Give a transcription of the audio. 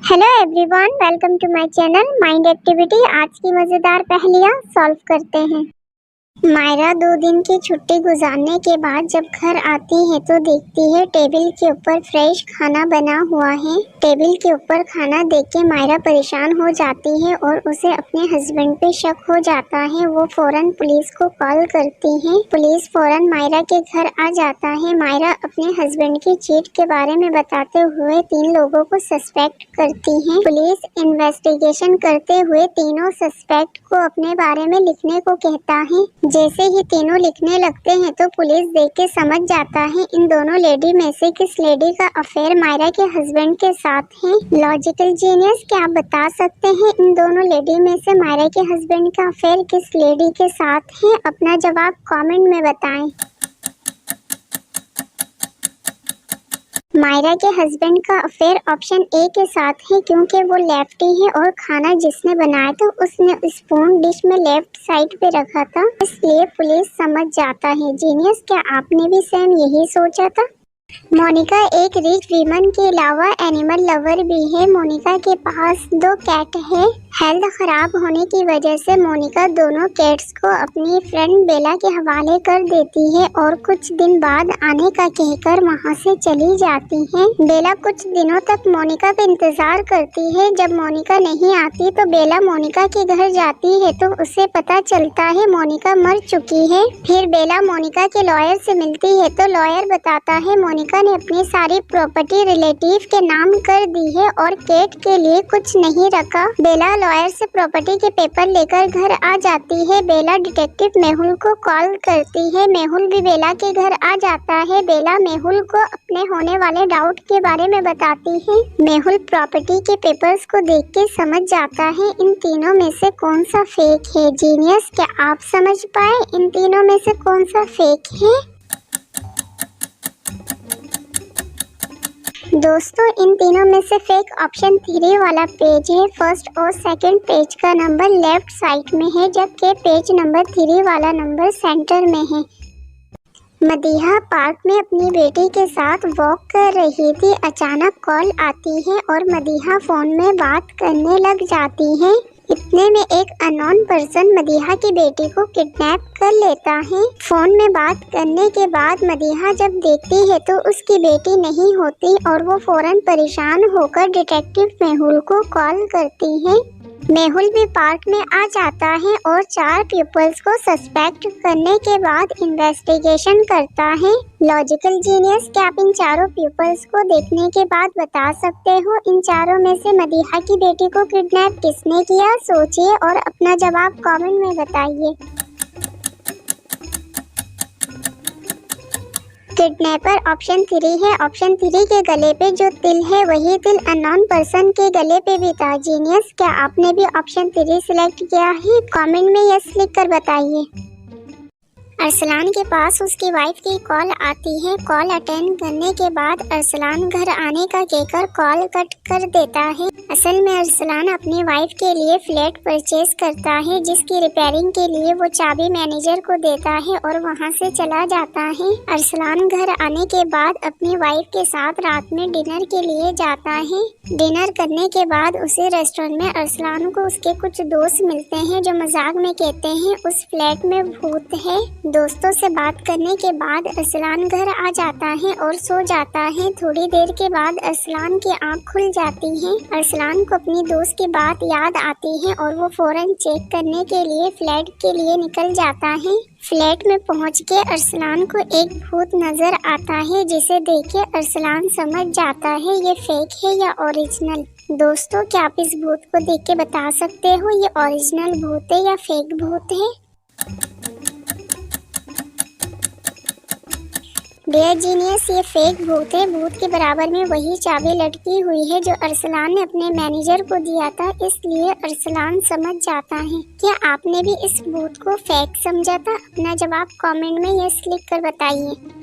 Hello everyone, welcome to my channel mind activity. आज की मज़ेदार पहेलियाँ सॉल्व करते हैं। मायरा 2 दिन की छुट्टी गुजारने के बाद जब घर आती है तो देखती है टेबल के ऊपर फ्रेश खाना बना हुआ है। टेबल के ऊपर खाना देख के मायरा परेशान हो जाती है और उसे अपने हस्बैंड पे शक हो जाता है। वो फौरन पुलिस को कॉल करती है। पुलिस फौरन मायरा के घर आ जाता है। मायरा अपने हस्बैंड की चीट के बारे में बताते हुए 3 लोगों को सस्पेक्ट करती है। पुलिस इन्वेस्टिगेशन करते हुए तीनों सस्पेक्ट को अपने बारे में लिखने को कहता है। जैसे ही तीनों लिखने लगते हैं तो पुलिस देख के समझ जाता है इन दोनों लेडी में से किस लेडी का अफेयर मायरा के हस्बैंड के साथ है। लॉजिकल जीनियस, क्या आप बता सकते हैं इन दोनों लेडी में से मायरा के हस्बैंड का अफेयर किस लेडी के साथ है? अपना जवाब कमेंट में बताएं। मायरा के हस्बैंड का अफेयर ऑप्शन ए के साथ है क्योंकि वो लेफ्टी है और खाना जिसने बनाया था उसने स्पून डिश में लेफ्ट साइड पे रखा था, इसलिए पुलिस समझ जाता है। जीनियस, क्या आपने भी सेम यही सोचा था? मोनिका एक रिच वीमन के अलावा एनिमल लवर भी है। मोनिका के पास 2 कैट है। हेल्थ खराब होने की वजह से मोनिका दोनों कैट्स को अपनी फ्रेंड बेला के हवाले कर देती है और कुछ दिन बाद आने का कहकर वहां से चली जाती है। बेला कुछ दिनों तक मोनिका का इंतजार करती है। जब मोनिका नहीं आती तो बेला मोनिका के घर जाती है तो उसे पता चलता है मोनिका मर चुकी है। फिर बेला मोनिका के लॉयर से मिलती है तो लॉयर बताता है मोनिका ने अपनी सारी प्रॉपर्टी रिलेटिव के नाम कर दी है और केट के लिए कुछ नहीं रखा। बेला लॉयर से प्रॉपर्टी के पेपर लेकर घर आ जाती है। बेला डिटेक्टिव मेहुल को कॉल करती है। मेहुल भी बेला के घर आ जाता है। बेला मेहुल को अपने होने वाले डाउट के बारे में बताती है। मेहुल प्रॉपर्टी के पेपर्स को देख के समझ जाता है इन तीनों में से कौन सा फेक है। जीनियस, क्या आप समझ पाए इन तीनों में से कौन सा फेक है? दोस्तों, इन तीनों में से फेक ऑप्शन 3 वाला पेज है। फर्स्ट और सेकंड पेज का नंबर लेफ्ट साइड में है जबकि पेज नंबर 3 वाला नंबर सेंटर में है। मदीहा पार्क में अपनी बेटी के साथ वॉक कर रही थी। अचानक कॉल आती है और मदीहा फोन में बात करने लग जाती है। इतने में एक अननोन पर्सन मदीहा की बेटी को किडनैप कर लेता है। फोन में बात करने के बाद मदीहा जब देखती है तो उसकी बेटी नहीं होती और वो फौरन परेशान होकर डिटेक्टिव मेहुल को कॉल करती है। मेहुल भी पार्क में आ जाता है और 4 पीपल्स को सस्पेक्ट करने के बाद इन्वेस्टिगेशन करता है। लॉजिकल जीनियस, क्या आप इन 4 पीपल्स को देखने के बाद बता सकते हो इन चारों में से मदीहा की बेटी को किडनैप किसने किया? सोचिए और अपना जवाब कमेंट में बताइए। किडनैपर ऑप्शन 3 है। ऑप्शन 3 के गले पे जो तिल है वही तिल अननोन पर्सन के गले पे भी था। जीनियस, क्या आपने भी ऑप्शन 3 सिलेक्ट किया है? कमेंट में यस लिख कर बताइए। अरसलान के पास उसकी वाइफ की कॉल आती है। कॉल अटेंड करने के बाद अरसलान घर आने का कहकर कॉल कट कर देता है। असल में अरसलान अपनी वाइफ के लिए फ्लैट परचेज करता है जिसकी रिपेयरिंग के लिए वो चाबी मैनेजर को देता है और वहां से चला जाता है। अरसलान घर आने के बाद अपनी वाइफ के साथ रात में डिनर के लिए जाता है। डिनर करने के बाद उसे रेस्टोरेंट में अरसलान को उसके कुछ दोस्त मिलते हैं जो मजाक में कहते हैं उस फ्लैट में भूत है। दोस्तों से बात करने के बाद अरसलान घर आ जाता है और सो जाता है। थोड़ी देर के बाद अरसलान की आंख खुल जाती है। अरसलान को अपनी दोस्त की बात याद आती है और वो फौरन चेक करने के लिए फ्लैट के लिए निकल जाता है। फ्लैट में पहुंच के अरसलान को एक भूत नजर आता है जिसे देख के अरसलान समझ जाता है ये फेक है या ओरिजिनल। दोस्तों, क्या आप इस भूत को देख के बता सकते हो ये ओरिजिनल भूत है या फेक भूत है? डियर जीनियस, ये फेक भूत है। भूत के बराबर में वही चाबी लटकी हुई है जो अरसलान ने अपने मैनेजर को दिया था, इसलिए अरसलान समझ जाता है। क्या आपने भी इस भूत को फेक समझा था? अपना जवाब कमेंट में यस लिख कर बताइए।